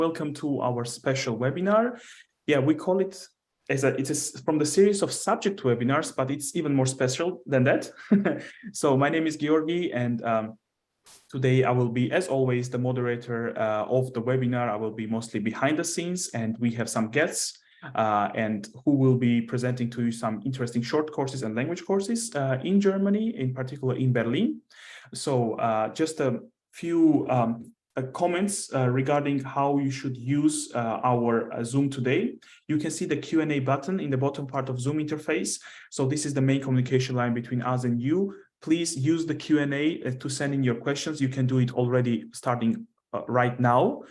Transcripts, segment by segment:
Welcome to our special webinar. Yeah, we call it it is from the series of subject webinars, but it's even more special than that. So my name is Georgi, and today I will be, as always, the moderator of the webinar. I will be mostly behind the scenes, and we have some guests and who will be presenting to you some interesting short courses and language courses in Germany, in particular in Berlin. So just a few comments regarding how you should use our Zoom today. You can see the Q&A button in the bottom part of Zoom interface. So this is the main communication line between us and you. Please use the Q&A to send in your questions. You can do it already starting right now.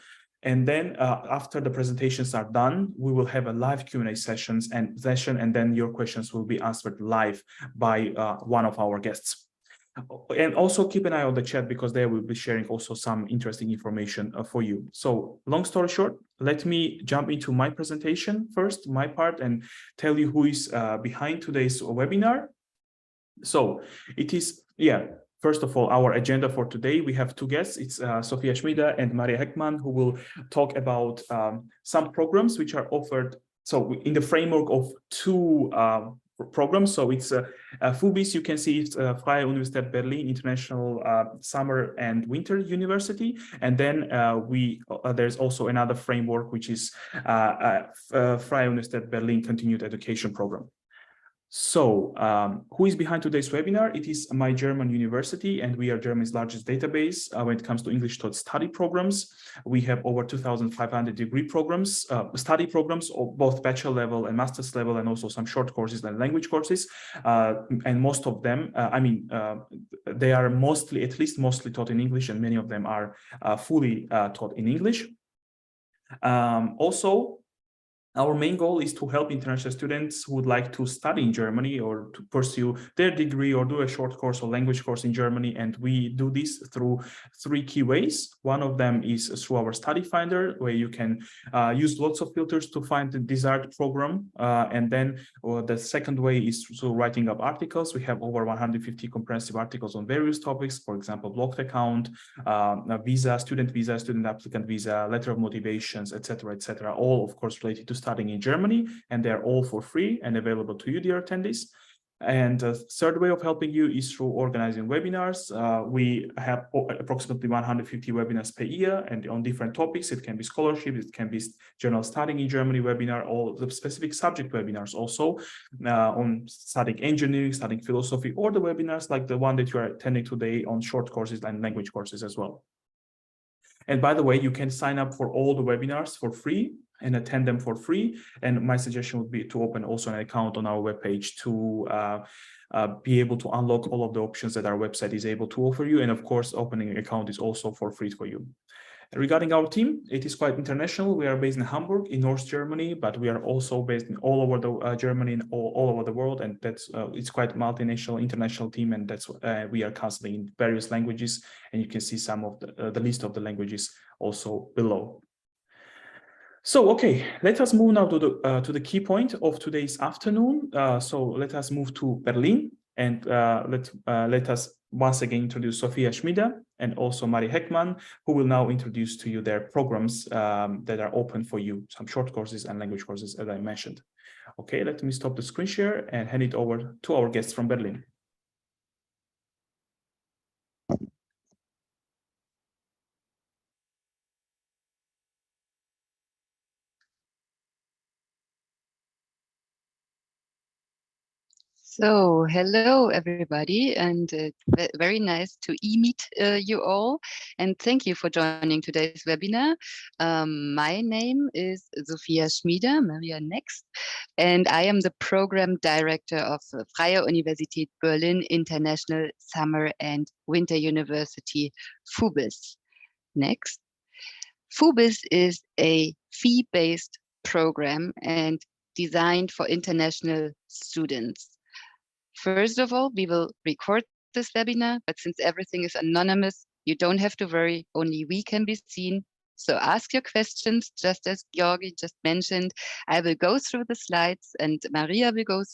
And then after the presentations are done, we will have a live Q&A session, and then your questions will be answered live by one of our guests. And also keep an eye on the chat, because there we'll be sharing also some interesting information for you. So long story short, let me jump into my presentation first, my part, and tell you who is behind today's webinar. So it is, first of all, our agenda for today, we have two guests. It's 𝘱𝘢𝘕𝘊𝘂 and Maria Heckmann, who will talk about some programs which are offered. So in the framework of two programs. So it's FUBiS, you can see it's 𝘗𝘢𝘪𝘥𝘷𝘦𝘳𝘴𝘪𝘯𝘨 International Summer and Winter University. And then there's also another framework, which is 𝘗𝘢𝘪𝘥𝘷𝘦𝘳𝘴𝘪𝘍 Berlin Continued Education Program. So who is behind today's webinar? It is my German university, and we are Germany's largest database when it comes to English taught study programs. We have over 2,500 degree programs, study programs of both bachelor level and master's level, and also some short courses and language courses. And most of them, they are mostly taught in English, and many of them are fully taught in English. Also, our main goal is to help international students who would like to study in Germany or to pursue their degree or do a short course or language course in Germany. And we do this through three key ways. One of them is through our study finder, where you can use lots of filters to find the desired program. And then the second way is through writing up articles. We have over 150 comprehensive articles on various topics, for example, blocked account, visa, student applicant visa, letter of motivations, etc., etc. All, of course, related to studying in Germany, and they're all for free and available to you, dear attendees. And the third way of helping you is through organizing webinars. We have approximately 150 webinars per year, and on different topics. It can be scholarship, it can be general studying in Germany webinar, or the specific subject webinars also on studying engineering, studying philosophy, or the webinars like the one that you are attending today on short courses and language courses as well. And by the way, you can sign up for all the webinars for free and attend them for free. And my suggestion would be to open also an account on our webpage to be able to unlock all of the options that our website is able to offer you. And of course, opening an account is also for free for you. Regarding our team, it is quite international. We are based in Hamburg, in North Germany, but we are also based in all over the Germany and all over the world. And that's it's quite multinational, international team, and that's we are constantly in various languages. And you can see some of the list of the languages also below. So, okay, let us move now to the key point of today's afternoon. So let us move to Berlin, and let us once again introduce 𝘱𝘢𝘕𝘊𝘂 and also Maria Heckmann, who will now introduce to you their programs that are open for you, some short courses and language courses, as I mentioned. Okay, let me stop the screen share and hand it over to our guests from Berlin. So, hello everybody, and it's very nice to meet you all, and thank you for joining today's webinar. My name is 𝘱𝘢𝘕𝘊𝘂, Maria next, and I am the program director of 𝘗𝘢𝘪𝘥𝘷𝘦𝘳𝘴𝘪𝘯𝘨 International Summer and Winter University, FUBiS. Next. FUBiS is a fee-based program and designed for international students. First of all, we will record this webinar, but since everything is anonymous, you don't have to worry, only we can be seen. So ask your questions, just as Georgi just mentioned. I will go through the slides and Maria will go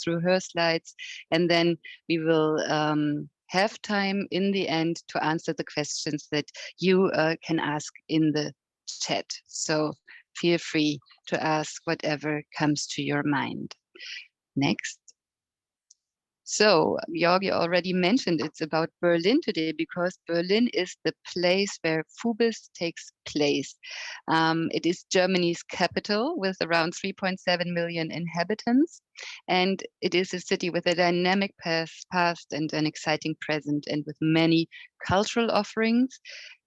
through her slides, and then we will have time in the end to answer the questions that you can ask in the chat. So feel free to ask whatever comes to your mind. Next. So Jörg, you already mentioned it's about Berlin today, because Berlin is the place where FUBiS takes place. It is Germany's capital with around 3.7 million inhabitants. And it is a city with a dynamic past and an exciting present, and with many cultural offerings.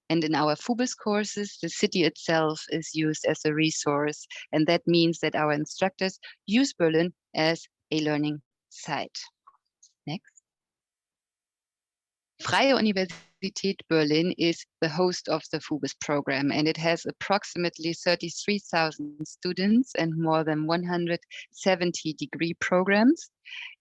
And in our FUBiS courses, the city itself is used as a resource. And that means that our instructors use Berlin as a learning site. Next. Freie Universität Berlin is the host of the FUBiS program, and it has approximately 33,000 students and more than 170 degree programs.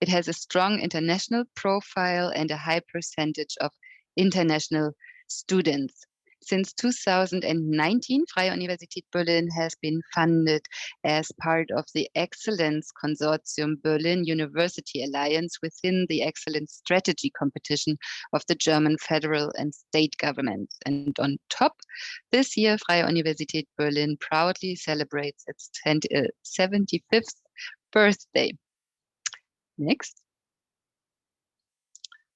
It has a strong international profile and a high percentage of international students. Since 2019, Freie Universität Berlin has been funded as part of the Excellence Consortium Berlin University Alliance within the Excellence Strategy competition of the German federal and state governments. And on top, this year, Freie Universität Berlin proudly celebrates its 75th birthday. Next.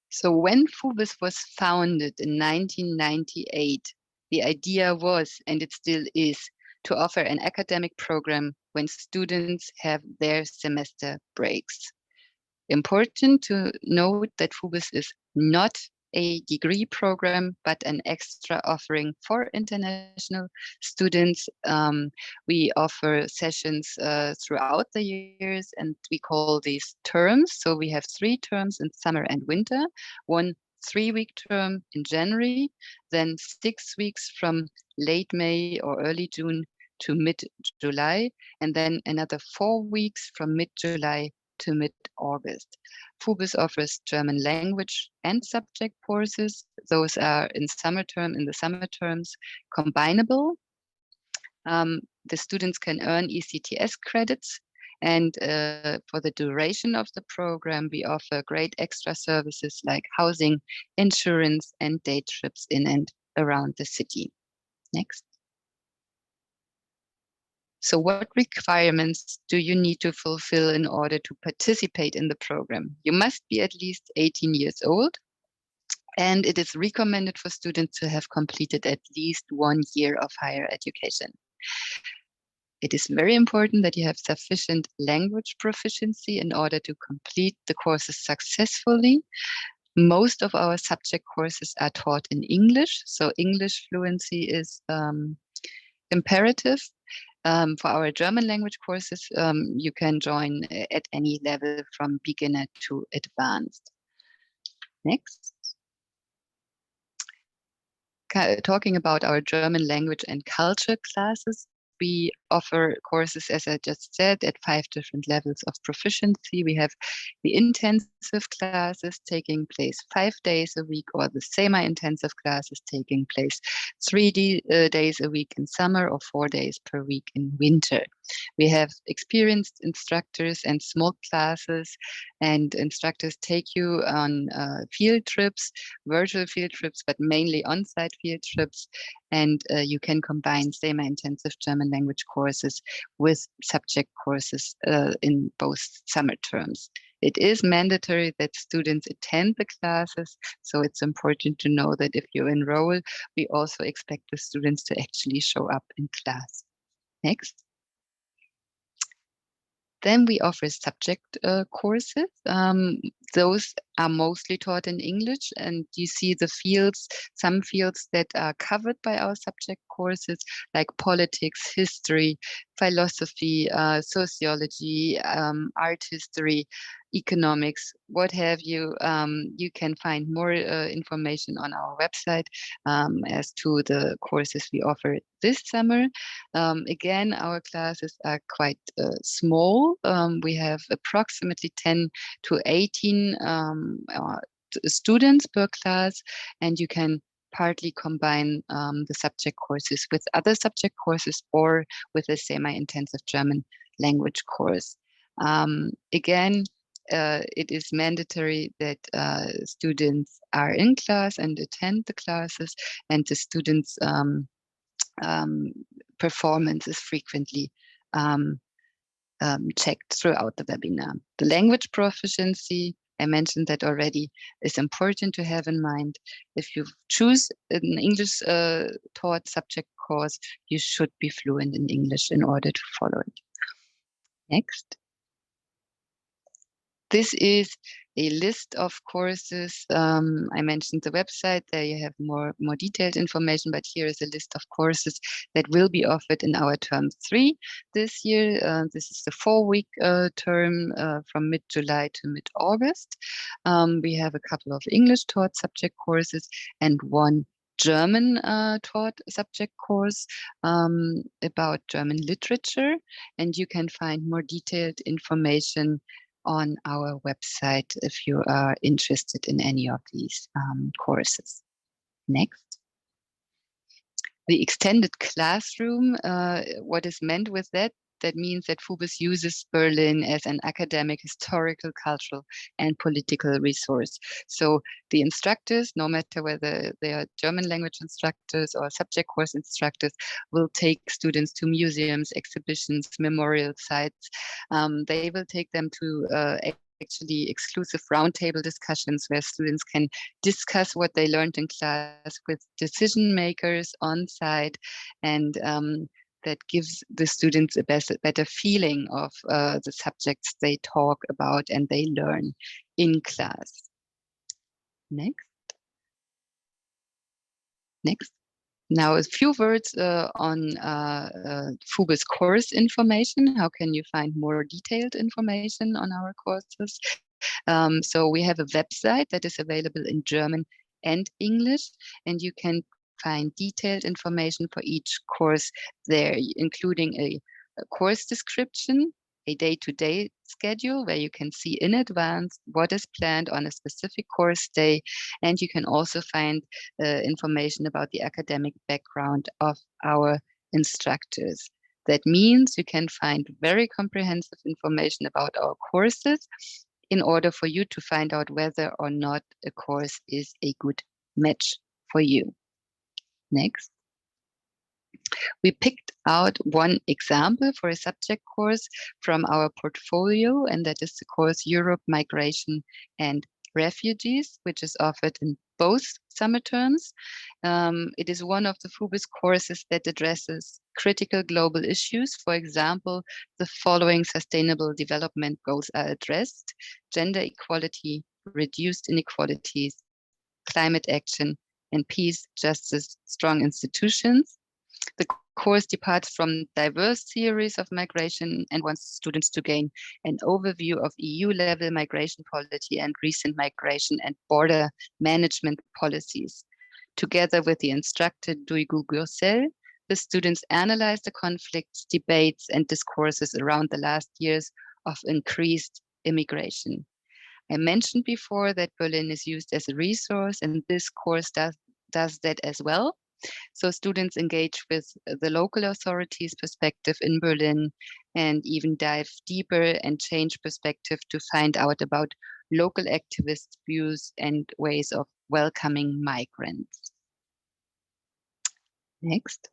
So when FUBiS was founded in 1998, the idea was, and it still is, to offer an academic program when students have their semester breaks. Important to note that FUBiS is not a degree program, but an extra offering for international students. We offer sessions throughout the years, and we call these terms. So we have 3 terms in summer and winter, 1 3-week term in January, then 6 weeks from late May or early June to mid-July, and then another 4 weeks from mid-July to mid-August. FUBiS offers German language and subject courses. Those are in the summer terms, combinable. The students can earn ECTS credits. And for the duration of the program, we offer great extra services like housing, insurance, and day trips in and around the city. Next. So what requirements do you need to fulfill in order to participate in the program? You must be at least 18 years old, and it is recommended for students to have completed at least 1 year of higher education. It is very important that you have sufficient language proficiency in order to complete the courses successfully. Most of our subject courses are taught in English, so English fluency is imperative. For our German language courses, you can join at any level from beginner to advanced. Next. Talking about our German language and culture classes, we offer courses, as I just said, at 5 different levels of proficiency. We have the intensive classes taking place 5 days a week, or the semi-intensive classes taking place 3 days a week in summer or 4 days per week in winter. We have experienced instructors and small classes, and instructors take you on field trips, virtual field trips, but mainly on-site field trips. And you can combine semi-intensive German language courses with subject courses in both summer terms. It is mandatory that students attend the classes, so it's important to know that if you enroll, we also expect the students to actually show up in class. Next. Then we offer subject courses. Those are mostly taught in English, and you see the fields, some fields that are covered by our subject courses, like politics, history, philosophy, sociology, art history, economics, what have you. You can find more information on our website as to the courses we offer this summer. Again, our classes are quite small. We have approximately 10 to 18 students per class, and you can partly combine the subject courses with other subject courses or with a semi-intensive German language course. Again, it is mandatory that students are in class and attend the classes, and the students performance is frequently checked throughout the webinar. The language proficiency, I mentioned that already, is important to have in mind. If you choose an English taught subject course, you should be fluent in English in order to follow it. Next. This is a list of courses. I mentioned the website, there you have more detailed information, but here is a list of courses that will be offered in our term 3 this year. This is the 4-week term from mid-July to mid-August. We have a couple of English taught subject courses and one German taught subject course about German literature, and you can find more detailed information on our website if you are interested in any of these courses. Next. The extended classroom, what is meant with that? That means that FUBiS uses Berlin as an academic, historical, cultural, and political resource. So the instructors, no matter whether they are German language instructors or subject course instructors, will take students to museums, exhibitions, memorial sites. They will take them to actually exclusive roundtable discussions where students can discuss what they learned in class with decision makers on site, and that gives the students a better feeling of the subjects they talk about and they learn in class. Next. Next. Now, a few words on FUBiS course information. How can you find more detailed information on our courses? So we have a website that is available in German and English, and you can find detailed information for each course there, including a course description, a day-to-day schedule where you can see in advance what is planned on a specific course day, and you can also find information about the academic background of our instructors. That means you can find very comprehensive information about our courses in order for you to find out whether or not a course is a good match for you. Next. We picked out one example for a subject course from our portfolio, and that is the course Europe, Migration and Refugees, which is offered in both summer terms. It is one of the FUBiS courses that addresses critical global issues. For example, the following sustainable development goals are addressed: gender equality, reduced inequalities, climate action, and peace, justice, strong institutions. The course departs from diverse theories of migration and wants students to gain an overview of EU-level migration policy and recent migration and border management policies. Together with the instructor 𝘱𝘱𝘱𝘱𝘱𝘱𝘱𝘱, the students analyze the conflicts, debates, and discourses around the last years of increased immigration. I mentioned before that Berlin is used as a resource, and this course does that as well. So students engage with the local authorities' perspective in Berlin and even dive deeper and change perspective to find out about local activists' views and ways of welcoming migrants. Next.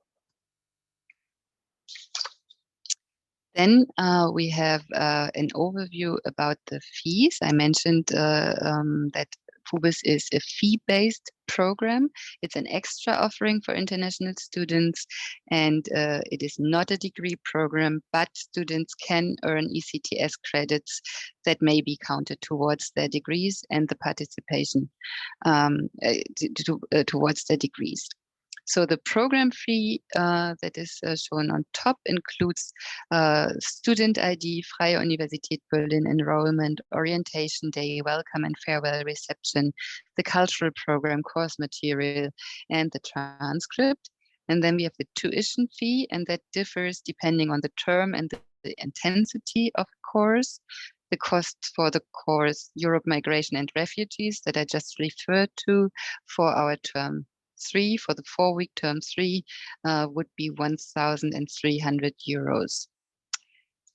Then we have an overview about the fees. I mentioned that FUBiS is a fee-based program. It's an extra offering for international students, and it is not a degree program, but students can earn ECTS credits that may be counted towards their degrees and the participation towards their degrees. So the program fee that is shown on top includes student ID, Freie Universität Berlin enrollment, orientation day, welcome and farewell reception, the cultural program, course material, and the transcript. And then we have the tuition fee, and that differs depending on the term and the intensity of the course. The cost for the course Europe, Migration and Refugees that I just referred to for our term 3, for the 4-week term 3, would be 1,300 euros.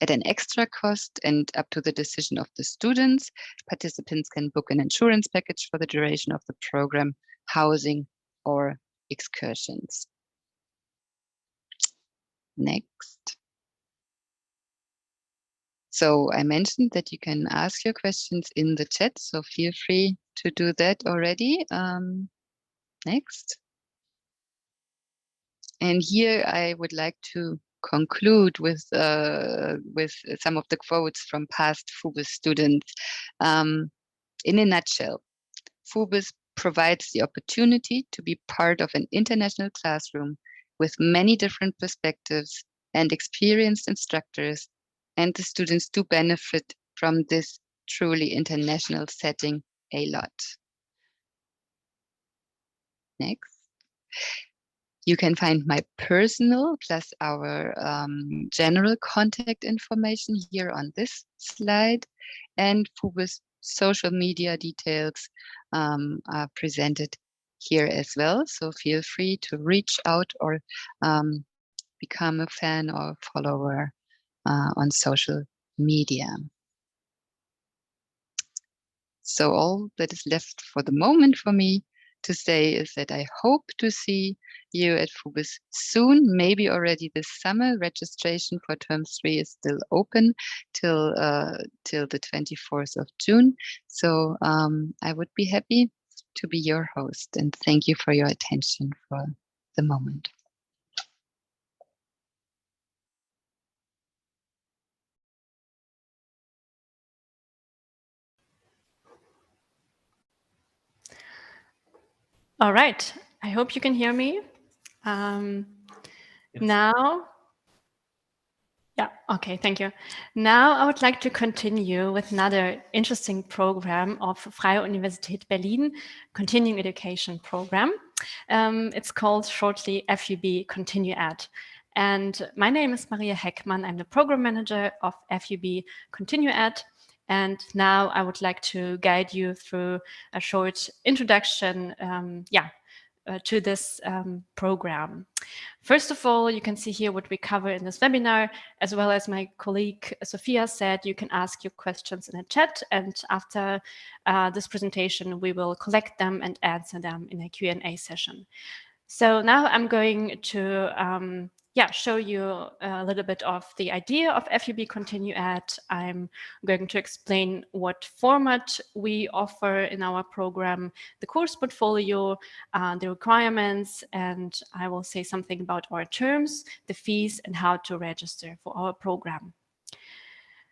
At an extra cost and up to the decision of the students, participants can book an insurance package for the duration of the program, housing, or excursions. Next. So I mentioned that you can ask your questions in the chat, so feel free to do that already. Next. And here I would like to conclude with some of the quotes from past FUBiS students. In a nutshell, FUBiS provides the opportunity to be part of an international classroom with many different perspectives and experienced instructors, and the students do benefit from this truly international setting a lot. Next. You can find my personal plus our general contact information here on this slide, and FUBiS social media details are presented here as well. So feel free to reach out or become a fan or follower on social media. So all that is left for the moment for me to say is that I hope to see you at FUBiS soon, maybe already this summer. Registration for term 3 is still open till the 24th of June. So I would be happy to be your host, and thank you for your attention for the moment. All right, I hope you can hear me. Yes. Now, yeah, okay, thank you. Now I would like to continue with another interesting program of Freie Universität Berlin Continuing Education Program. It's called shortly FUB-ContinuEd. And my name is Maria Heckmann. I'm the program manager of FUB-ContinuEd. And now I would like to guide you through a short introduction to this program. First of all, you can see here what we cover in this webinar, as well as my colleague Sophia said, you can ask your questions in the chat, and after this presentation, we will collect them and answer them in a Q&A session. So now I'm going to show you a little bit of the idea of FUB-ContinuEd. I'm going to explain what format we offer in our program, the course portfolio, the requirements, and I will say something about our terms, the fees, and how to register for our program.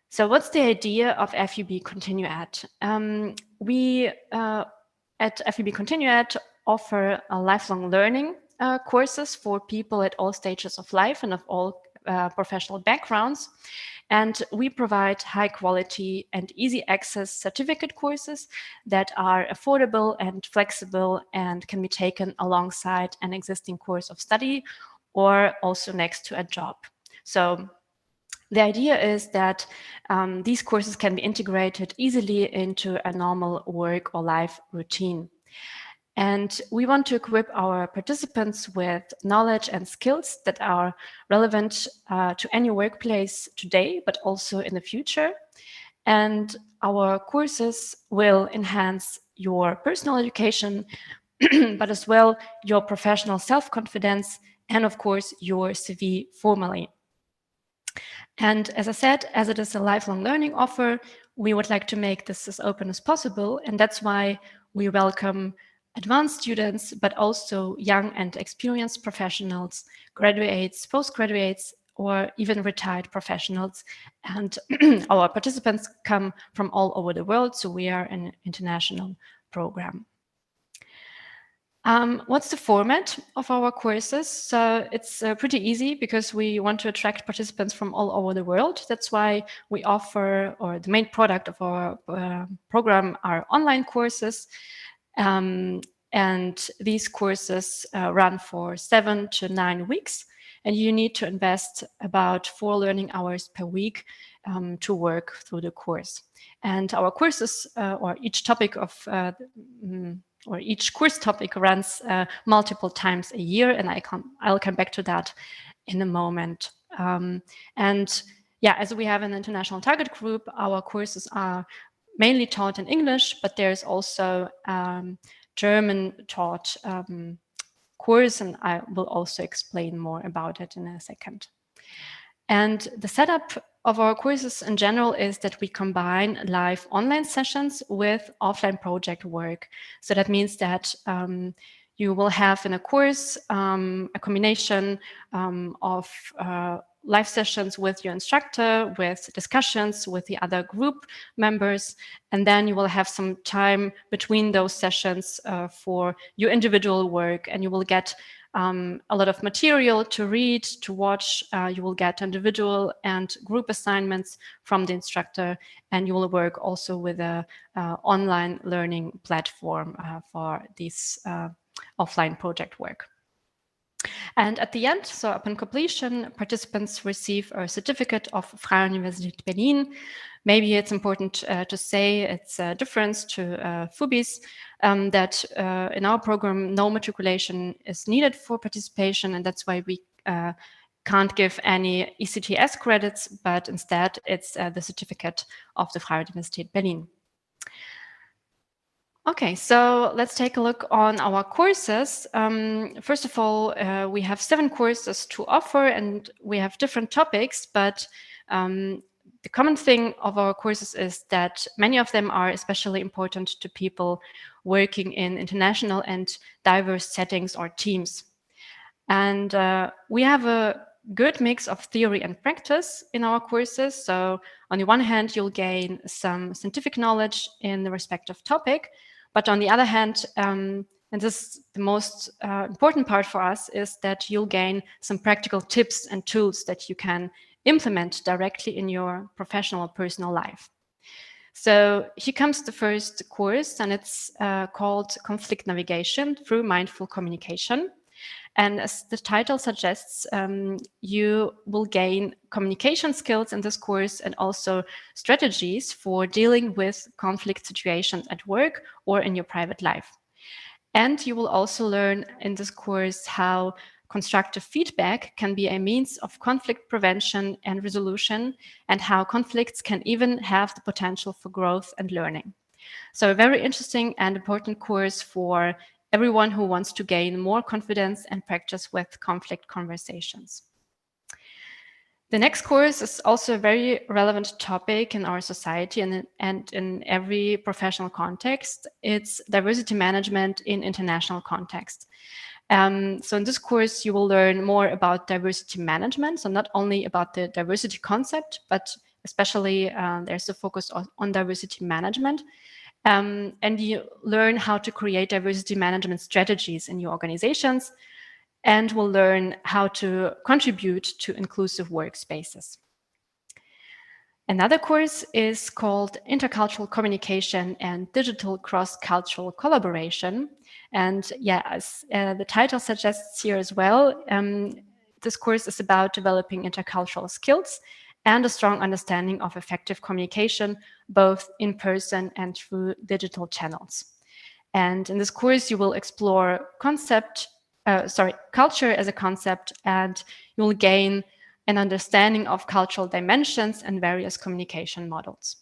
So what's the idea of FUB-ContinuEd? We at FUB-ContinuEd offer a lifelong learning courses for people at all stages of life and of all professional backgrounds. And we provide high quality and easy access certificate courses that are affordable and flexible and can be taken alongside an existing course of study or also next to a job. So the idea is that these courses can be integrated easily into a normal work or life routine. And we want to equip our participants with knowledge and skills that are relevant to any workplace today, but also in the future. And our courses will enhance your personal education, but as well your professional self-confidence and of course your CV formally. And as I said, as it is a lifelong learning offer, we would like to make this as open as possible. And that's why we welcome advanced students, but also young and experienced professionals, graduates, postgraduates, or even retired professionals. And our participants come from all over the world, so we are an international program. What's the format of our courses? So it's pretty easy because we want to attract participants from all over the world. That's why we offer, or the main product of our program are online courses. And these courses run for 7 to 9 weeks, and you need to invest about 4 learning hours per week to work through the course. And our courses, or each topic of, or each course topic runs multiple times a year, and I'll come back to that in a moment. And yeah, as we have an international target group, our courses are mainly taught in English, but there's also German taught course, and I will also explain more about it in a second. And the setup of our courses in general is that we combine live online sessions with offline project work. So that means that you will have in a course a combination of live sessions with your instructor, with discussions with the other group members, and then you will have some time between those sessions for your individual work, and you will get a lot of material to read, to watch. You will get individual and group assignments from the instructor, and you will work also with a online learning platform for this offline project work. And at the end, so upon completion, participants receive a certificate of Freie Universität Berlin. Maybe it's important to say it's a difference to FUBiS, that in our program, no matriculation is needed for participation, and that's why we can't give any ECTS credits, but instead it's the certificate of the Freie Universität Berlin. Okay, so let's take a look on our courses. First of all, we have 7 courses to offer, and we have different topics, but the common thing of our courses is that many of them are especially important to people working in international and diverse settings or teams. And we have a good mix of theory and practice in our courses. So on the one hand, you'll gain some scientific knowledge in the respective topic, but on the other hand, and this is the most important part for us, is that you'll gain some practical tips and tools that you can implement directly in your professional personal life. So here comes the first course, and it's called Conflict Navigation Through Mindful Communication. And as the title suggests, you will gain communication skills in this course and also strategies for dealing with conflict situations at work or in your private life. And you will also learn in this course how constructive feedback can be a means of conflict prevention and resolution, and how conflicts can even have the potential for growth and learning. So a very interesting and important course for everyone who wants to gain more confidence and practice with conflict conversations. The next course is also a very relevant topic in our society and in every professional context. It's diversity management in international context. So in this course, you will learn more about diversity management. So not only about the diversity concept, but especially there's a focus on diversity management. And you learn how to create diversity management strategies in your organizations, and will learn how to contribute to inclusive workspaces. Another course is called Intercultural Communication and Digital Cross-Cultural Collaboration. And yeah, as the title suggests here as well, this course is about developing intercultural skills and a strong understanding of effective communication, both in person and through digital channels. And in this course, you will explore culture as a concept, and you will gain an understanding of cultural dimensions and various communication models.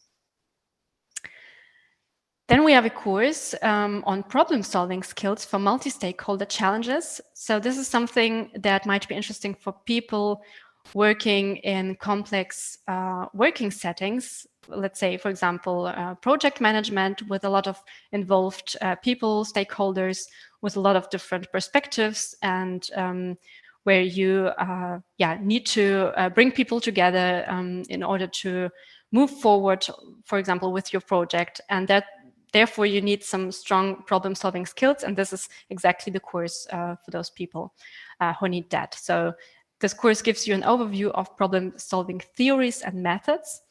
Then we have a course on problem-solving skills for multi-stakeholder challenges. So this is something that might be interesting for people working in complex working settings. Let's say, for example, project management with a lot of involved people, stakeholders, with a lot of different perspectives, and where you need to bring people together in order to move forward, for example, with your project. And that therefore you need some strong problem-solving skills, and this is exactly the course for those people who need that. So this course gives you an overview of problem-solving theories and methods,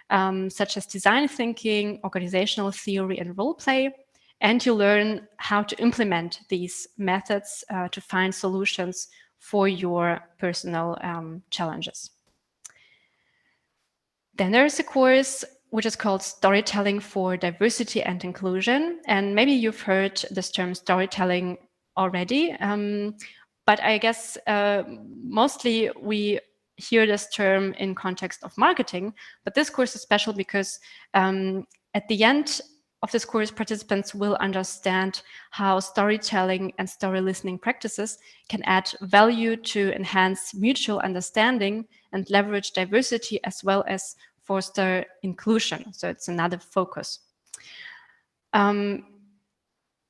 such as design thinking, organizational theory, and role play. And you learn how to implement these methods to find solutions for your personal challenges. Then there is a course which is called Storytelling for Diversity and Inclusion. And maybe you've heard this term storytelling already. But I guess mostly we hear this term in context of marketing, but this course is special because at the end of this course, participants will understand how storytelling and story listening practices can add value to enhance mutual understanding and leverage diversity, as well as foster inclusion. So it's another focus.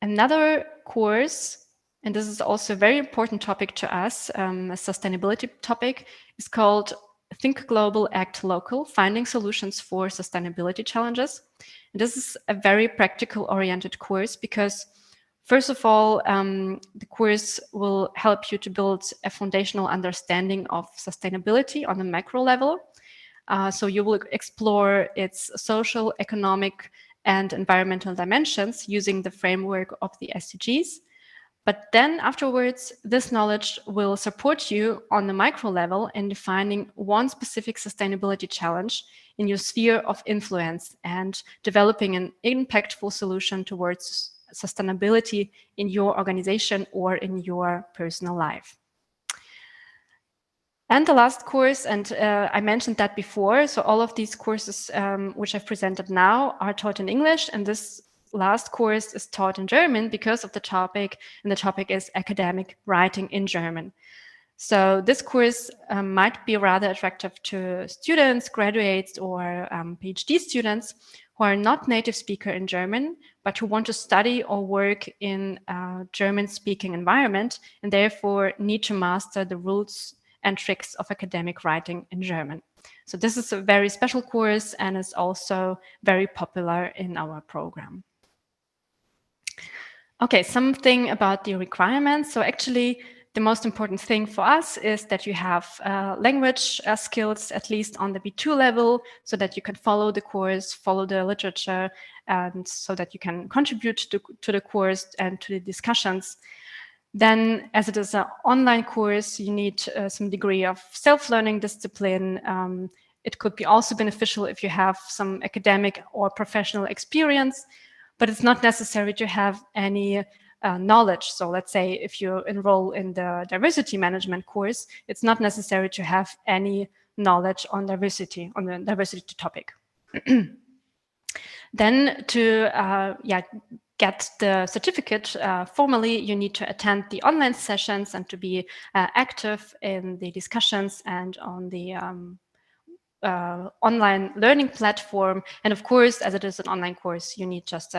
Another course, and this is also a very important topic to us, a sustainability topic, is called Think Global, Act Local, Finding Solutions for Sustainability Challenges. And this is a very practical oriented course because, first of all, the course will help you to build a foundational understanding of sustainability on a macro level. So you will explore its social, economic, and environmental dimensions using the framework of the SDGs. But then afterwards, this knowledge will support you on the micro level in defining one specific sustainability challenge in your sphere of influence and developing an impactful solution towards sustainability in your organization or in your personal life. And the last course, and I mentioned that before, so all of these courses which I've presented now are taught in English, and this last course is taught in German because of the topic, and the topic is academic writing in German. So this course might be rather attractive to students, graduates, or PhD students who are not native speaker in German, but who want to study or work in a German-speaking environment, and therefore need to master the rules and tricks of academic writing in German. So this is a very special course and is also very popular in our program. Okay, something about the requirements. So actually, the most important thing for us is that you have language skills, at least on the B2 level, so that you can follow the course, follow the literature, and so that you can contribute to the course and to the discussions. Then, as it is an online course, you need some degree of self-learning discipline. It could be also beneficial if you have some academic or professional experience, but it's not necessary to have any knowledge. So let's say if you enroll in the diversity management course, it's not necessary to have any knowledge on diversity, on the diversity topic. Then to get the certificate formally, you need to attend the online sessions and to be active in the discussions and on the online learning platform. And of course, as it is an online course, you need just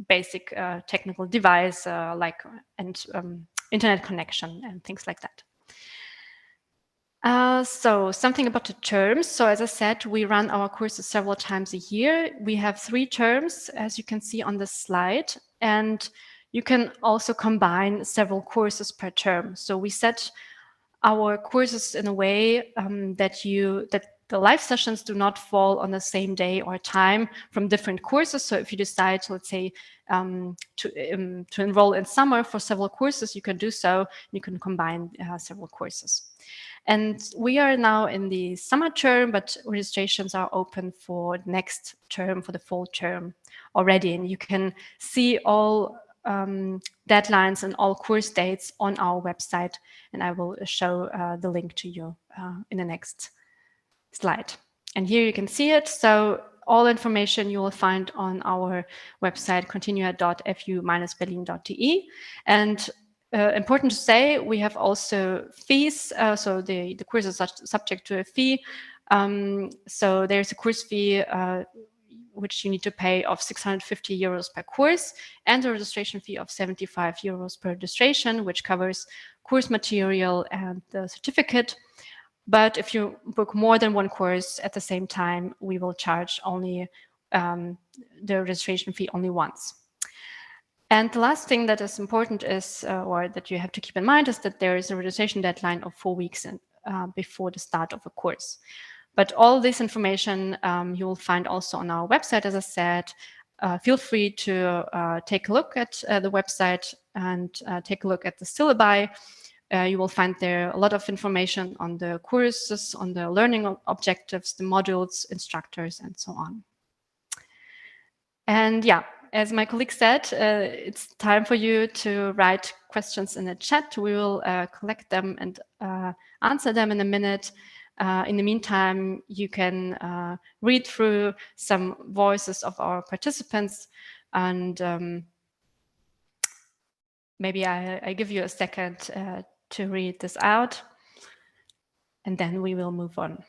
basic technical device and internet connection and things like that. So something about the terms. So as I said, we run our courses several times a year. We have 3 terms, as you can see on the slide, and you can also combine several courses per term. So we set our courses in a way that the live sessions do not fall on the same day or time from different courses. So if you decide, let's say, to enroll in summer for several courses, you can do so. You can combine several courses. And we are now in the summer term, but registrations are open for next term, for the fall term already. And you can see all deadlines and all course dates on our website. And I will show the link to you in the next slide. And here you can see it. So all information you will find on our website, continue.fu-berlin.de. And important to say, we have also fees. So the course is subject to a fee. So there's a course fee which you need to pay of 650 euros per course, and a registration fee of 75 euros per registration, which covers course material and the certificate. But if you book more than one course at the same time, we will charge only the registration fee only once. And the last thing that is important is, or that you have to keep in mind, is that there is a registration deadline of 4 weeks before the start of a course. But all this information you will find also on our website, as I said. Feel free to take a look at the website and take a look at the syllabi. You will find there a lot of information on the courses, on the learning objectives, the modules, instructors, and so on. And yeah, as my colleague said, it's time for you to write questions in the chat. We will collect them and answer them in a minute. In the meantime, you can read through some voices of our participants. And maybe I give you a second to read this out, and then we will move on.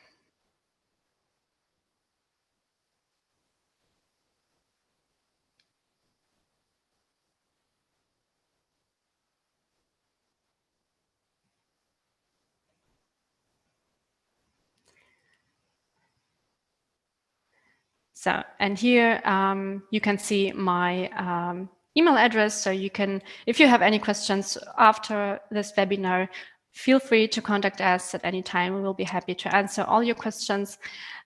So, and here you can see my email address. So you can, if you have any questions after this webinar, feel free to contact us at any time. We will be happy to answer all your questions.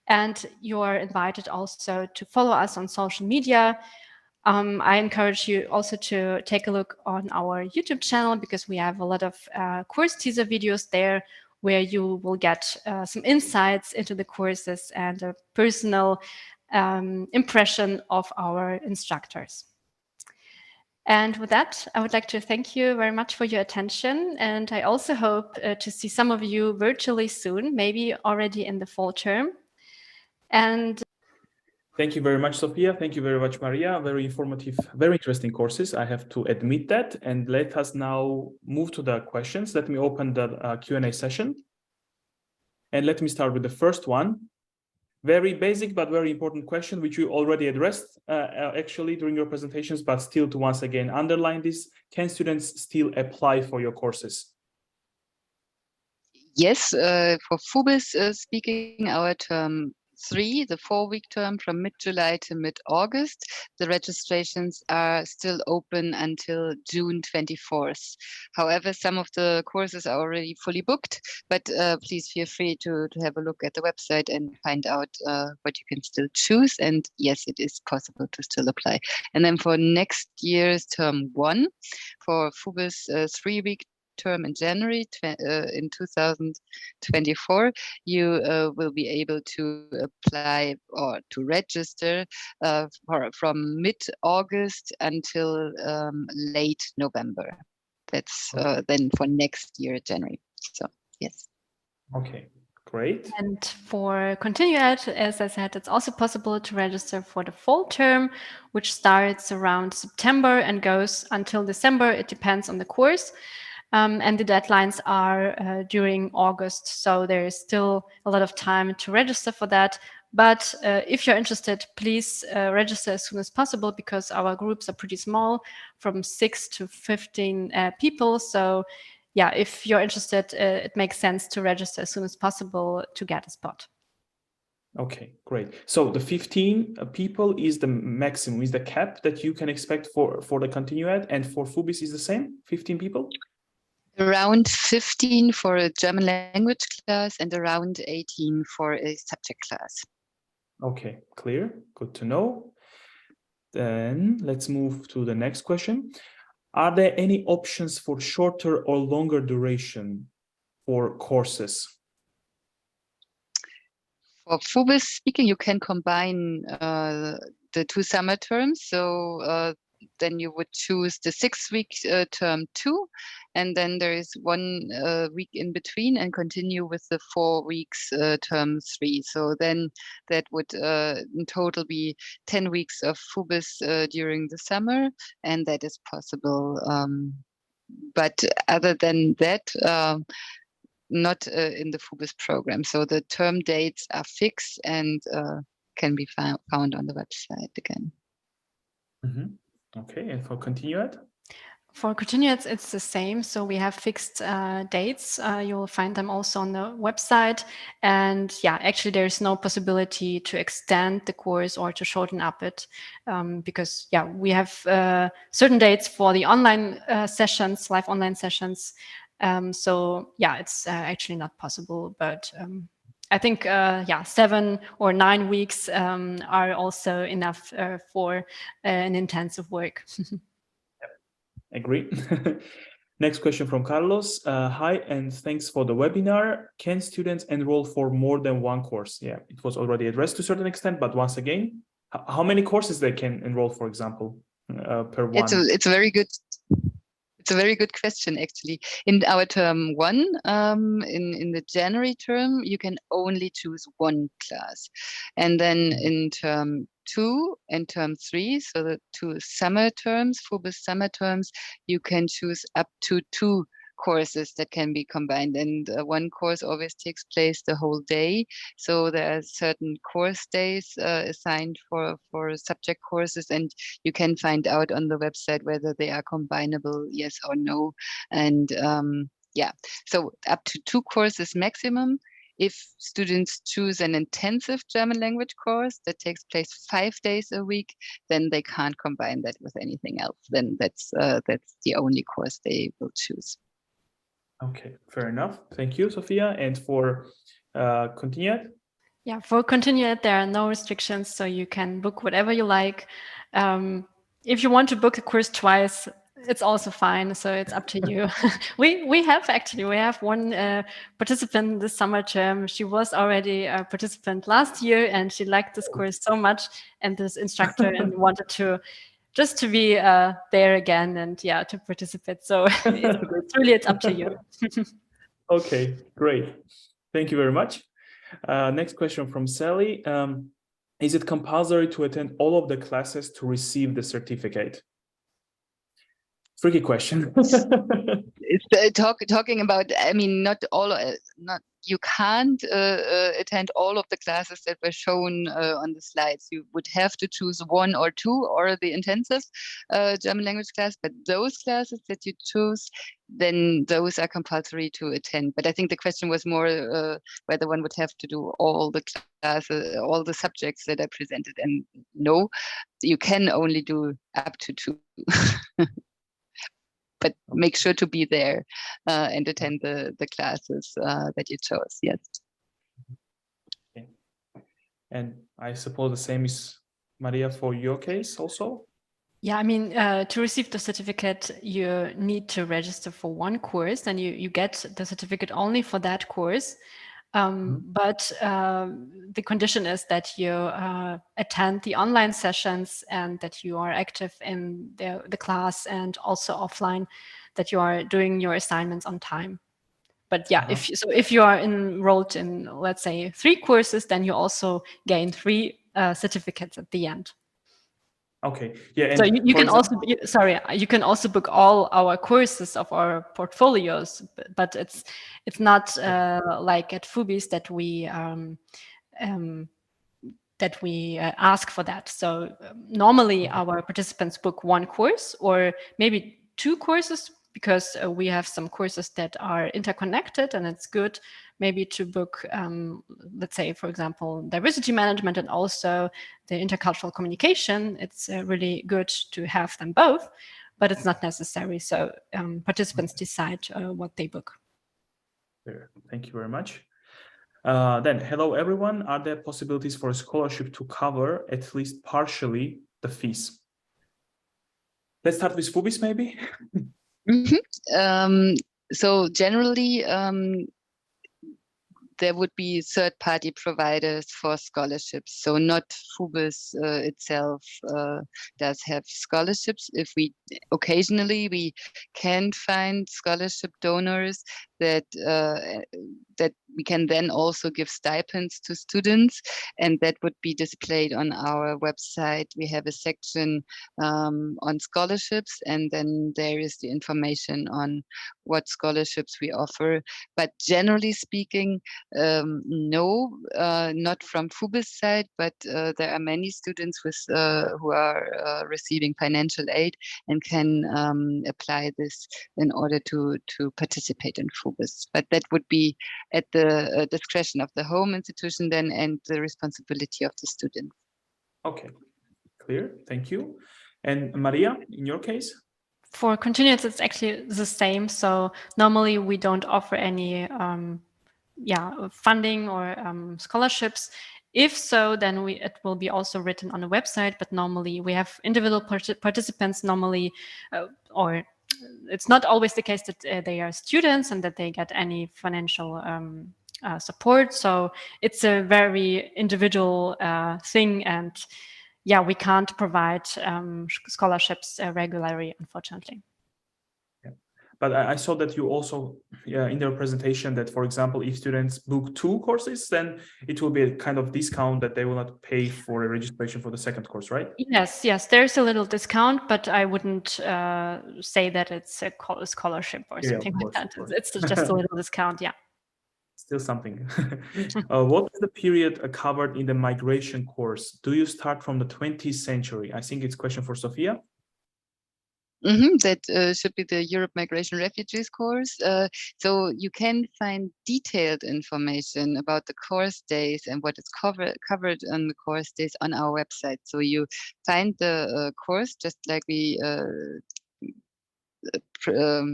And you are invited also to follow us on social media. I encourage you also to take a look on our YouTube channel, because we have a lot of course teaser videos there where you will get some insights into the courses and a personal impression of our instructors. And with that, I would like to thank you very much for your attention. And I also hope to see some of you virtually soon, maybe already in the fall term. And thank you very much, Sophia. Thank you very much, Maria. Very informative, very interesting courses. I have to admit that. And let us now move to the questions. Let me open the Q&A session. And let me start with the first one. Very basic, but very important question, which you already addressed actually during your presentations, but still to once again underline this. Can students still apply for your courses? Yes, for FUBiS speaking, our term 3, the 4-week term from mid-July to mid-August, the registrations are still open until June 24th. However, some of the courses are already fully booked, but please feel free to have a look at the website and find out what you can still choose. And yes, it is possible to still apply. And then for next year's term 1, for FUBiS 3-week term in January in 2024, you will be able to apply or to register from mid-August until late November. That's then for next year, January. So, yes. Okay, great. And for FUB-ContinuEd, as I said, it's also possible to register for the fall term, which starts around September and goes until December. It depends on the course. And the deadlines are during August, so there is still a lot of time to register for that. But if you're interested, please register as soon as possible, because our groups are pretty small, from 6 to 15 people. So yeah, if you're interested, it makes sense to register as soon as possible to get a spot. Okay, great. So the 15 people is the maximum, is the cap that you can expect for the FUB-ContinuEd, and for FUBiS is the same, 15 people? Around 15 for a German language class and around 18 for a subject class. Okay, clear. Good to know. Then let's move to the next question. Are there any options for shorter or longer duration for courses? For FUBiS speaking, you can combine the 2 summer terms. So then you would choose the 6-week term 2, and then there is 1 week in between, and continue with the 4 weeks term 3. So then that would in total be 10 weeks of FUBiS during the summer, and that is possible. But other than that, not in the FUBiS program. So the term dates are fixed and can be found on the website again. Mm-hmm. Okay, and for FUB-ContinuEd? For FUB-ContinuEd, it's the same. So we have fixed dates. You'll find them also on the website. And yeah, actually, there's no possibility to extend the course or to shorten up it, because yeah, we have certain dates for the online sessions, live online sessions. So yeah, it's actually not possible. But I think yeah, 7 or 9 weeks are also enough for an intensive work. Agree. Next question from Carlos. Hi, and thanks for the webinar. Can students enroll for more than 1 course? Yeah, it was already addressed to a certain extent, but once again, how many courses they can enroll, for example, per one? It's a very good. It's a very good question, actually. In our term 1, in the January term, you can only choose 1 class. And then in term 2 and term 3, so the 2 summer terms, FUBiS summer terms, you can choose up to 2 courses that can be combined, and one course always takes place the whole day. So there are certain course days assigned for subject courses, and you can find out on the website whether they are combinable, yes or no. And yeah, so up to 2 courses maximum. If students choose an intensive German language course that takes place 5 days a week, then they can't combine that with anything else. Then that's the only course they will choose. Okay, fair enough. Thank you, Sophia. And for FUB-ContinuEd? Yeah, for FUB-ContinuEd, there are no restrictions, so you can book whatever you like. If you want to book a course twice, it's also fine, so it's up to you. we have one participant this summer term. She was already a participant last year, and she liked this course so much and this instructor and wanted to just to be there again and yeah, to participate. So it's up to you. Okay, great. Thank you very much. Next question from Sally. Is it compulsory to attend all of the classes to receive the certificate? Tricky question. It's talking about, I mean, not you can't attend all of the classes that were shown on the slides. You would have to choose 1 or 2 or the intensive German language class, but those classes that you choose, then those are compulsory to attend. But I think the question was more whether one would have to do all the classes, all the subjects that are presented, and no, you can only do up to 2. But make sure to be there and attend the classes that you chose, yes. Okay. And I suppose the same is, Maria, for your case also? Yeah, I mean, to receive the certificate, you need to register for one course, and you get the certificate only for that course. But the condition is that you attend the online sessions and that you are active in the class, and also offline, that you are doing your assignments on time. But yeah, if you are enrolled in, let's say, 3 courses, then you also gain 3 certificates at the end. Okay, yeah. And so you can you can also book all our courses of our portfolios, but it's not like at FUBiS that we ask for that. So normally our participants book 1 course or maybe 2 courses, because we have some courses that are interconnected, and it's good maybe to book, let's say, for example, diversity management and also the intercultural communication. It's really good to have them both, but it's not necessary. So participants decide what they book. Thank you very much. Then, hello everyone. Are there possibilities for a scholarship to cover at least partially the fees? Let's start with FUBiS maybe. So generally, there would be third-party providers for scholarships. So not FUBiS itself does have scholarships. If we occasionally we can find scholarship donors that we can then also give stipends to students, and that would be displayed on our website. We have a section on scholarships, and then there is the information on what scholarships we offer. But generally speaking, no, not from FUBiS side, but there are many students who are receiving financial aid and can apply this in order to participate in FUBiS. But that would be at the discretion of the home institution then, and the responsibility of the student. Okay, clear. Thank you. And Maria, in your case? For FUB-ContinuEd, it's actually the same. So normally we don't offer any funding or scholarships. If so, then it will be also written on the website, but normally we have individual participants normally, or it's not always the case that they are students and that they get any financial support. So it's a very individual thing, and yeah, we can't provide scholarships regularly, unfortunately. Yeah. But I saw that you also, in your presentation, that, for example, if students book 2 courses, then it will be a kind of discount that they will not pay for a registration for the second course, right? Yes, there's a little discount, but I wouldn't say that it's a scholarship or something like that. It's just a little discount, yeah. Still something. What is the period covered in the migration course? Do you start from the 20th century? I think it's a question for Sophia. That should be the Europe Migration Refugees course. So you can find detailed information about the course days and what is covered on the course days on our website. So you find the course just like we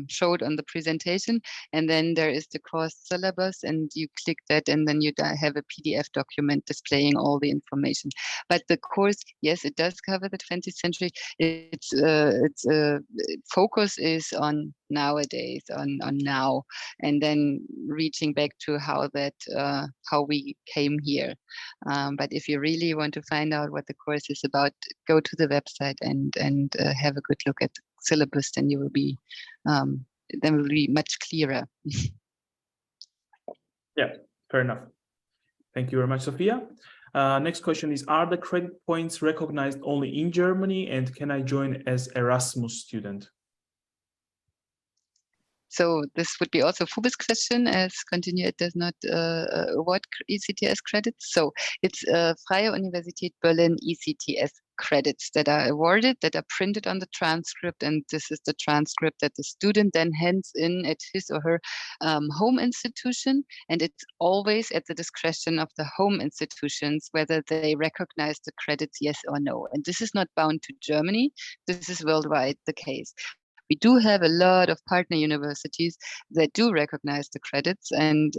showed on the presentation, and then there is the course syllabus, and you click that, and then you have a PDF document displaying all the information. But the course, yes, it does cover the 20th century. Its focus is on nowadays, on now, and then reaching back to how we came here. But if you really want to find out what the course is about, go to the website and have a good look at the syllabus, then you will be much clearer. Yeah, fair enough. Thank you very much, Sophia. Next question is, are the credit points recognized only in Germany, and can I join as Erasmus student? So this would be also FUBiS question, as FUB-ContinuEd does not award ECTS credits. So it's Freie Universität Berlin ECTS credits that are awarded, that are printed on the transcript, and this is the transcript that the student then hands in at his or her home institution, and it's always at the discretion of the home institutions whether they recognize the credits, yes or no. And this is not bound to Germany, this is worldwide the case. We do have a lot of partner universities that do recognize the credits, and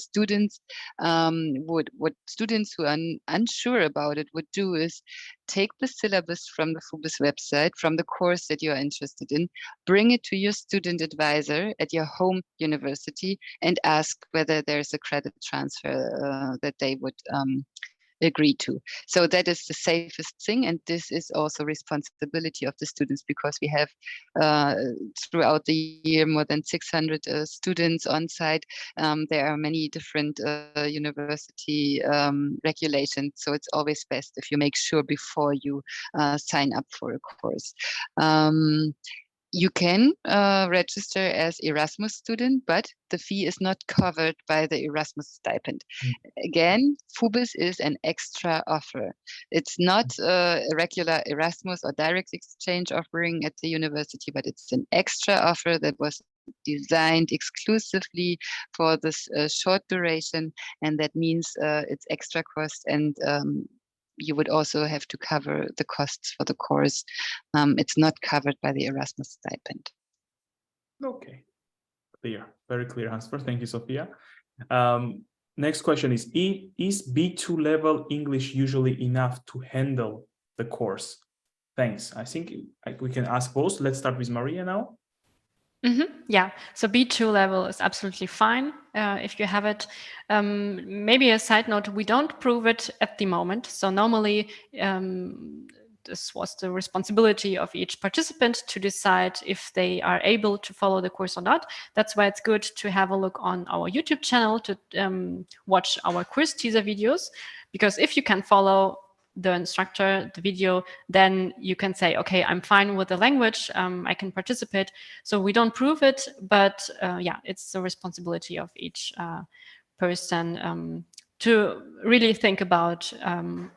students what students who are unsure about it would do is take the syllabus from the FUBiS website, from the course that you are interested in, bring it to your student advisor at your home university, and ask whether there's a credit transfer that they would agree to. So that is the safest thing, and this is also responsibility of the students, because we have throughout the year more than 600 students on site. There are many different university regulations, so it's always best if you make sure before you sign up for a course. You can register as Erasmus student, but the fee is not covered by the Erasmus stipend. Again, FUBiS is an extra offer. It's not a regular Erasmus or direct exchange offering at the university, but it's an extra offer that was designed exclusively for this short duration, and that means it's extra cost, and you would also have to cover the costs for the course. It's not covered by the Erasmus stipend. Okay, clear, very clear answer. Thank you, Sophia. Next question is B2 level English usually enough to handle the course? Thanks. I think we can ask both. Let's start with Maria now. Yeah, so B2 level is absolutely fine if you have it. Maybe a side note, we don't prove it at the moment. So normally this was the responsibility of each participant to decide if they are able to follow the course or not. That's why it's good to have a look on our YouTube channel to watch our course teaser videos, because if you can follow the instructor, the video, then you can say, okay, I'm fine with the language, I can participate. So we don't prove it, but yeah, it's the responsibility of each person to really think about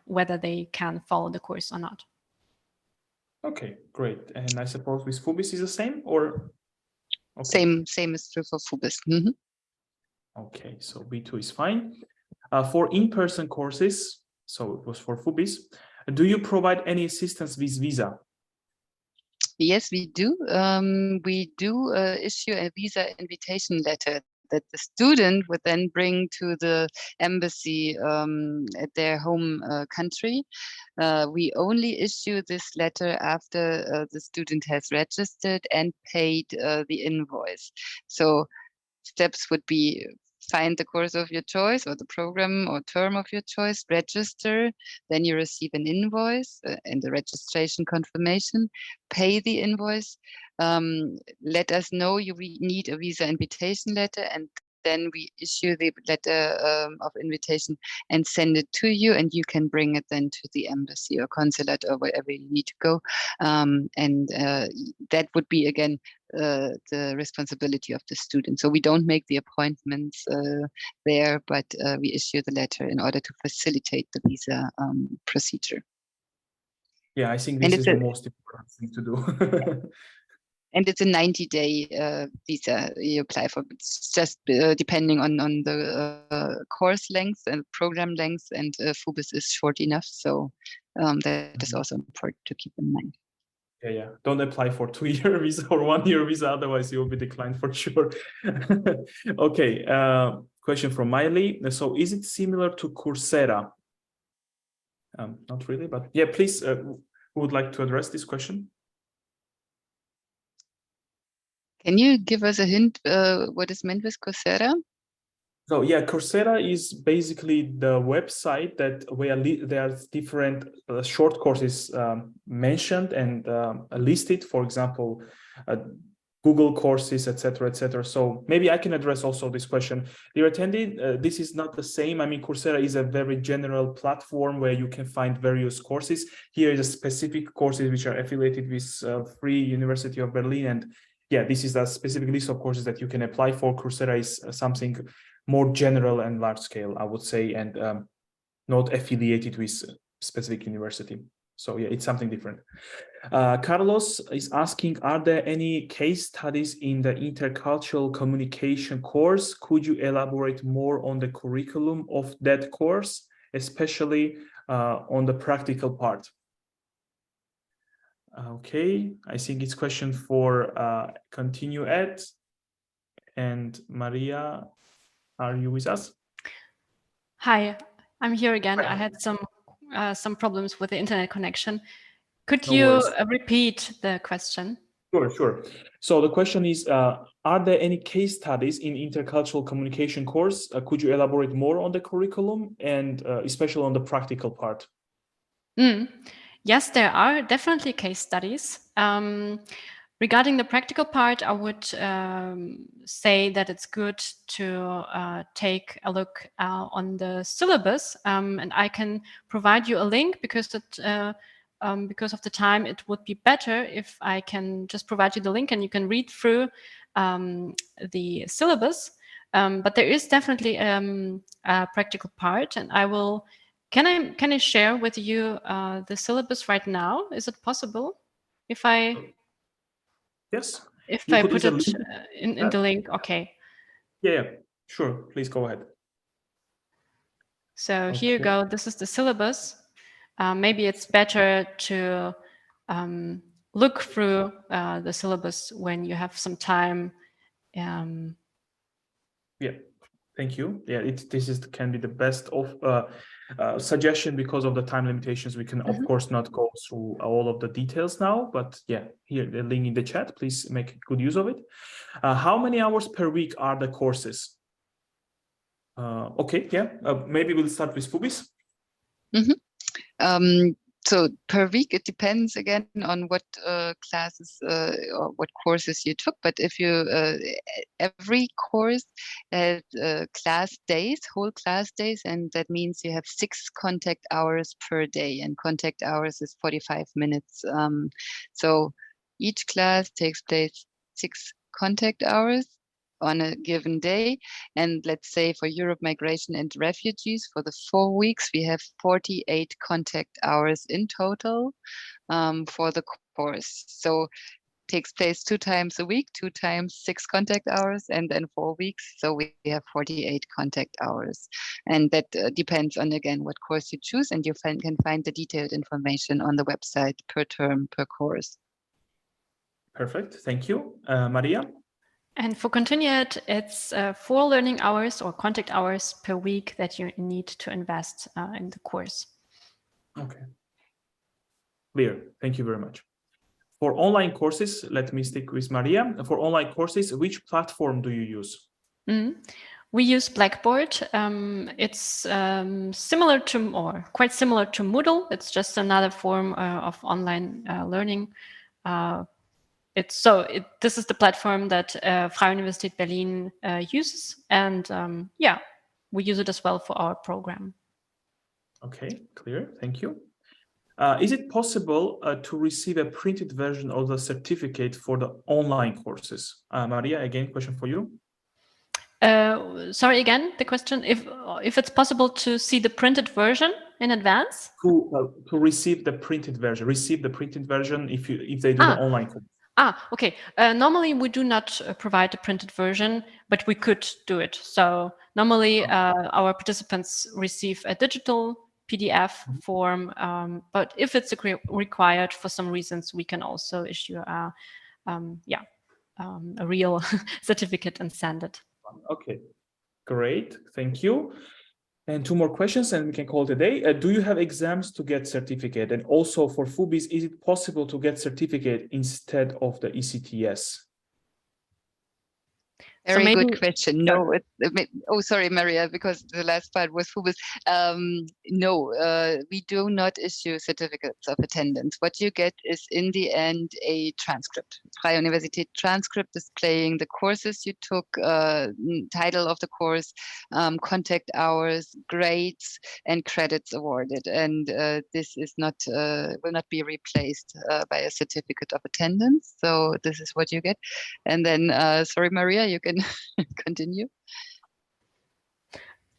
whether they can follow the course or not. Okay, great. And I suppose with FUBiS is the same, or? Okay. Same is true for FUBiS. Okay, so B2 is fine. For in-person courses, so it was for FUBiS, do you provide any assistance with visa? Yes, we do. We do issue a visa invitation letter that the student would then bring to the embassy at their home country. We only issue this letter after the student has registered and paid the invoice. So steps would be find the course of your choice or the program or term of your choice, register, then you receive an invoice and the registration confirmation, pay the invoice, let us know you need a visa invitation letter, and then we issue the letter of invitation and send it to you, and you can bring it then to the embassy or consulate or wherever you need to go. That would be, again, the responsibility of the student. So we don't make the appointments there, but we issue the letter in order to facilitate the visa procedure. Yeah, I think this is the most important thing to do. And it's a 90-day visa you apply for. It's just depending on the course length and program length, and FUBiS is short enough. So that is also important to keep in mind. Yeah. Don't apply for 2-year visa or 1-year visa, otherwise you will be declined for sure. Okay, question from Miley. So is it similar to Coursera? Not really, but yeah, please, who would like to address this question? Can you give us a hint what is meant with Coursera? So yeah, Coursera is basically the website that where there's different short courses mentioned and listed. For example, Google courses, etc., etc. So maybe I can address also this question. Dear attendee, this is not the same. I mean, Coursera is a very general platform where you can find various courses. Here is a specific courses which are affiliated with Free University of Berlin, and yeah, this is a specific list of courses that you can apply for. Coursera is something more general and large scale, I would say, and not affiliated with specific university. So yeah, it's something different. Carlos is asking, are there any case studies in the intercultural communication course? Could you elaborate more on the curriculum of that course, especially on the practical part? Okay, I think it's question for FUB-ContinuEd. And Maria, are you with us? Hi, I'm here again. I had some problems with the internet connection. Could you repeat the question? Sure. So the question is, are there any case studies in intercultural communication course? Could you elaborate more on the curriculum and especially on the practical part? Yes, there are definitely case studies. Regarding the practical part, I would say that it's good to take a look on the syllabus, and I can provide you a link because of the time, it would be better if I can just provide you the link and you can read through the syllabus. But there is definitely a practical part, and I will. Can I share with you the syllabus right now? Is it possible? If I Yes. If I put it in the link, okay. Yeah, sure. Please go ahead. So here you go. This is the syllabus. Maybe it's better to look through the syllabus when you have some time. Yeah, thank you. Yeah, this can be the best of suggestion because of the time limitations. We can of course not go through all of the details now, but yeah, here the link in the chat. Please make good use of it. How many hours per week are the courses? Okay, yeah, maybe we'll start with FUBiS. So per week, it depends again on what classes or what courses you took. But if you every course has class days, whole class days, and that means you have 6 contact hours per day, and contact hours is 45 minutes. So each class takes place 6 contact hours on a given day. And let's say for Europe migration and refugees, for the 4 weeks, we have 48 contact hours in total for the course. So takes place 2 times a week, 2 times 6 contact hours, and then 4 weeks. So we have 48 contact hours. And that depends on, again, what course you choose, and you can find the detailed information on the website per term, per course. Perfect, thank you. Maria? And for FUB-ContinuEd, it's 4 learning hours or contact hours per week that you need to invest in the course. Okay. Clear. Thank you very much. For online courses, let me stick with Maria. For online courses, which platform do you use? We use Blackboard. It's similar to, or quite similar to Moodle. It's just another form of online learning. This is the platform that Freie Universität Berlin uses, and yeah, we use it as well for our program. Okay, clear. Thank you. Is it possible to receive a printed version of the certificate for the online courses? Maria, again, question for you. Sorry, again, the question, if it's possible to see the printed version in advance? To receive the printed version, if they do the online course. Okay. Normally we do not provide a printed version, but we could do it. So normally our participants receive a digital PDF form, but if it's required for some reasons, we can also issue a real certificate and send it. Okay, great, thank you. And two more questions and we can call it a day. Do you have exams to get certificate? And also for FUBiS, is it possible to get certificate instead of the ECTS? Very good question. No, oh, sorry, Maria, because the last part was FUBiS. No, we do not issue certificates of attendance. What you get is, in the end, a transcript. Freie Universität transcript displaying the courses you took, title of the course, contact hours, grades, and credits awarded. And this is not will not be replaced by a certificate of attendance. So this is what you get. And then, sorry, Maria, you can continue.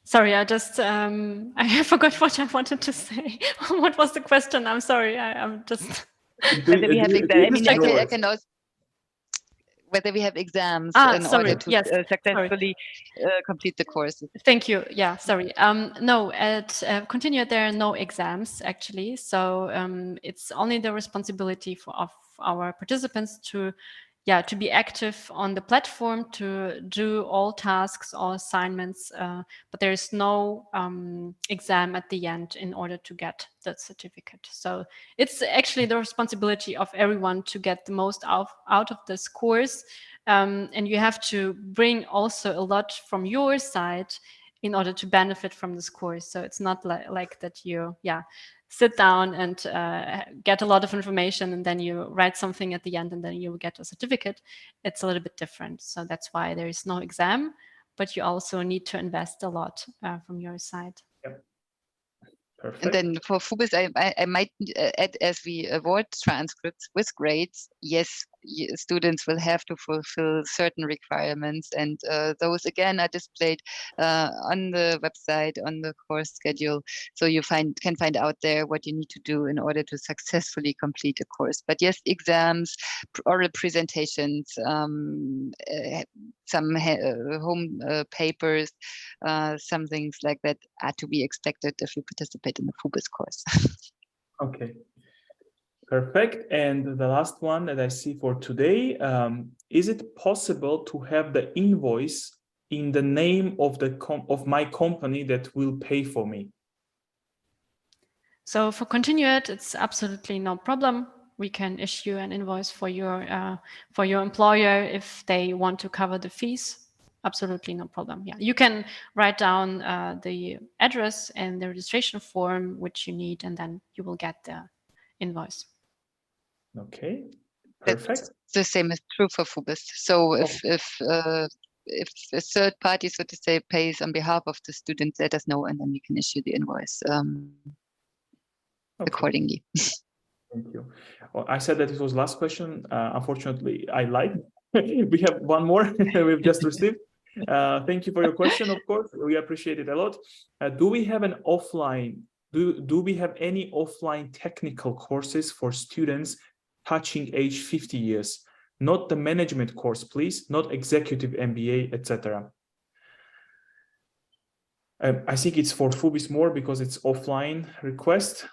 Sorry, I just I forgot what I wanted to say. What was the question? I'm sorry. I'm just. Whether we have I can also, whether we have exams in order to successfully complete the courses. Thank you. Yeah, sorry. No, at FUB-ContinuEd there are no exams actually. So it's only the responsibility of our participants to be active on the platform, to do all tasks, all assignments, but there is no exam at the end in order to get that certificate. So it's actually the responsibility of everyone to get the most out of this course. And you have to bring also a lot from your side in order to benefit from this course. So it's not like that you, sit down and get a lot of information and then you write something at the end and then you will get a certificate. It's a little bit different. So that's why there is no exam, but you also need to invest a lot from your side. Yep. Perfect. And then for FUBiS, I might add, as we award transcripts with grades, yes, students will have to fulfill certain requirements, and those again are displayed on the website, on the course schedule, so you can find out there what you need to do in order to successfully complete a course. But yes, exams, oral presentations, some home papers, some things like that are to be expected if you participate in the FUBiS course. Okay. Perfect. And the last one that I see for today, is it possible to have the invoice in the name of my company that will pay for me? So for FUB-ContinuEd, it's absolutely no problem. We can issue an invoice for your employer if they want to cover the fees. Absolutely no problem. Yeah, you can write down the address and the registration form which you need, and then you will get the invoice. Okay, perfect. That's the same is true for FUBiS. So if a third party, so to say, pays on behalf of the student, let us know, and then we can issue the invoice accordingly. Thank you. Well, I said that it was last question. Unfortunately, I lied. We have one more we've just received. Thank you for your question, of course. We appreciate it a lot. Do we have an offline, do we have any offline technical courses for students touching age 50 years? Not the management course, please, not executive MBA, etc. I think it's for FUBiS more because it's offline request.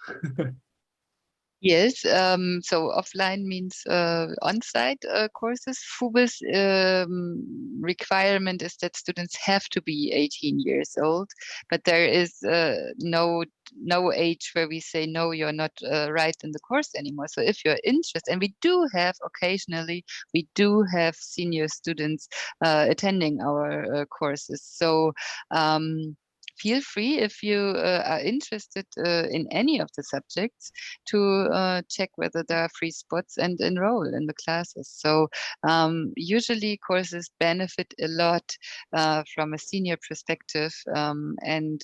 Yes, so offline means on-site courses. FUBiS requirement is that students have to be 18 years old, but there is no age where we say, no, you're not right in the course anymore. So if you're interested, and we do have occasionally, we do have senior students attending our courses. So feel free, if you are interested in any of the subjects, to check whether there are free spots and enroll in the classes. So usually courses benefit a lot from a senior perspective. And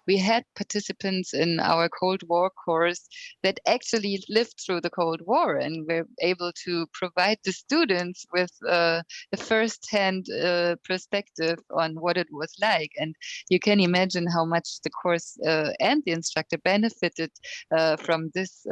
we had participants in our Cold War course that actually lived through the Cold War and were able to provide the students with a first-hand perspective on what it was like. And you can imagine how much the course and the instructor benefited from this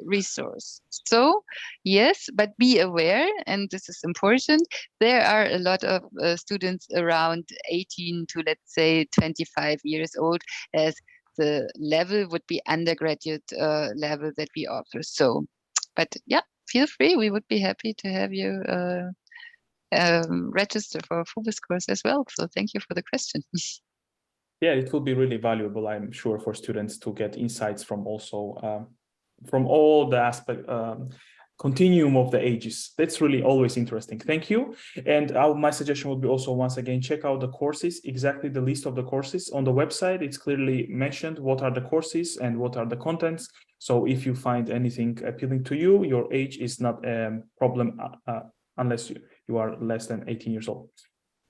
resource. So yes, but be aware, and this is important, there are a lot of students around 18 to, let's say, 25 years old, as the level would be undergraduate level that we offer. So, but yeah, feel free. We would be happy to have you register for a FUBiS course as well. So thank you for the question. Yeah, it will be really valuable, I'm sure, for students to get insights from also from all the aspect continuum of the ages. That's really always interesting. Thank you. And my suggestion would be also, once again, check out the courses, exactly the list of the courses on the website. It's clearly mentioned what are the courses and what are the contents. So if you find anything appealing to you, your age is not a problem unless you are less than 18 years old.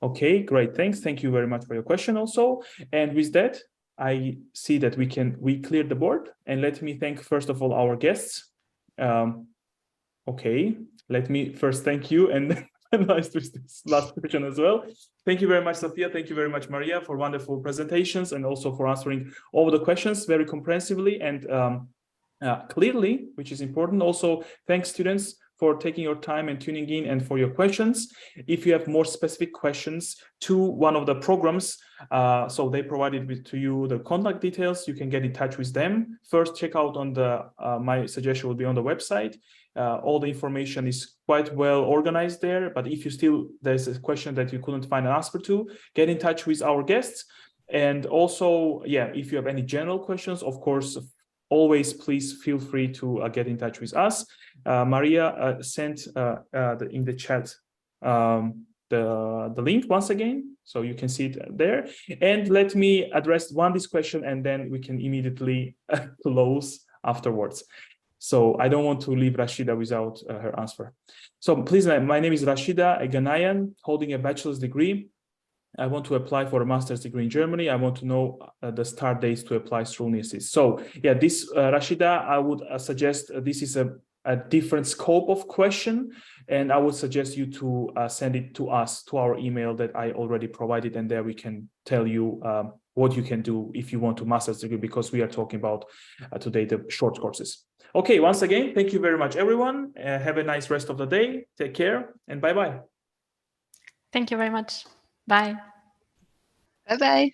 Okay, great. Thanks. Thank you very much for your question also. And with that, I see that we cleared the board. And let me thank, first of all, our guests. Okay, let me first thank you, and nice with this last question as well. Thank you very much, Sophia. Thank you very much, Maria, for wonderful presentations and also for answering all the questions very comprehensively and clearly, which is important. Also, thanks, students, for taking your time and tuning in and for your questions. If you have more specific questions to one of the programs, so they provided to you the contact details, you can get in touch with them. First, check out on the, my suggestion will be on the website. All the information is quite well organized there, but if you still, there's a question that you couldn't find an answer to, get in touch with our guests. And also, yeah, if you have any general questions, of course, always please feel free to get in touch with us. Maria sent in the chat the link once again, so you can see it there. And let me address this question, and then we can immediately close afterwards. So I don't want to leave Rashida without her answer. So please, my name is Rashida, a Ghanaian holding a bachelor's degree. I want to apply for a master's degree in Germany. I want to know the start dates to apply through NISIS. So yeah, this Rashida, I would suggest this is a different scope of question, and I would suggest you to send it to us, to our email that I already provided, and there we can tell you what you can do if you want to master's degree, because we are talking about today the short courses. Okay, once again, thank you very much, everyone. Have a nice rest of the day. Take care, and bye-bye. Thank you very much. Bye. Bye-bye.